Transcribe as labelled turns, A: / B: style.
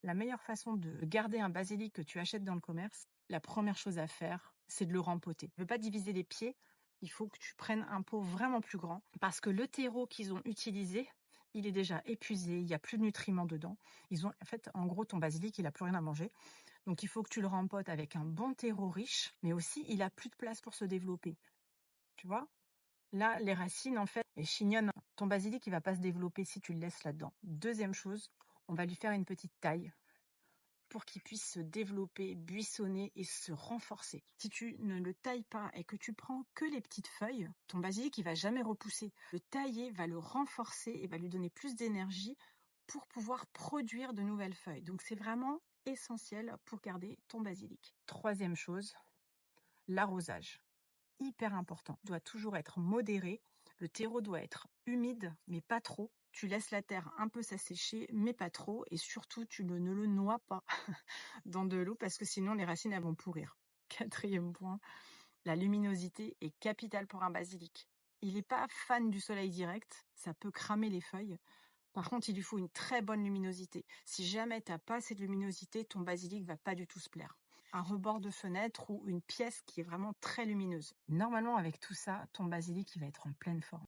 A: La meilleure façon de garder un basilic que tu achètes dans le commerce, la première chose à faire, c'est de le rempoter. Tu ne veux pas diviser les pieds, il faut que tu prennes un pot vraiment plus grand parce que le terreau qu'ils ont utilisé, il est déjà épuisé, il n'y a plus de nutriments dedans. En fait, en gros, ton basilic, il n'a plus rien à manger. Donc, il faut que tu le rempotes avec un bon terreau riche, mais aussi, il a plus de place pour se développer. Tu vois? Là, les racines, en fait, elles chignonnent. Ton basilic, il va pas se développer si tu le laisses là-dedans. Deuxième chose, on va lui faire une petite taille pour qu'il puisse se développer, buissonner et se renforcer. Si tu ne le tailles pas et que tu prends que les petites feuilles, ton basilic, il va jamais repousser. Le tailler va le renforcer et va lui donner plus d'énergie pour pouvoir produire de nouvelles feuilles. Donc, c'est vraiment essentiel pour garder ton basilic. Troisième chose, l'arrosage. Hyper important. Il doit toujours être modéré. Le terreau doit être humide, mais pas trop. Tu laisses la terre un peu s'assécher, mais pas trop. Et surtout, tu ne le noies pas dans de l'eau parce que sinon les racines elles vont pourrir. Quatrième point, la luminosité est capitale pour un basilic. Il n'est pas fan du soleil direct, ça peut cramer les feuilles. Par contre, il lui faut une très bonne luminosité. Si jamais tu n'as pas assez de luminosité, ton basilic va pas du tout se plaire. Un rebord de fenêtre ou une pièce qui est vraiment très lumineuse. Normalement, avec tout ça, ton basilic il va être en pleine forme.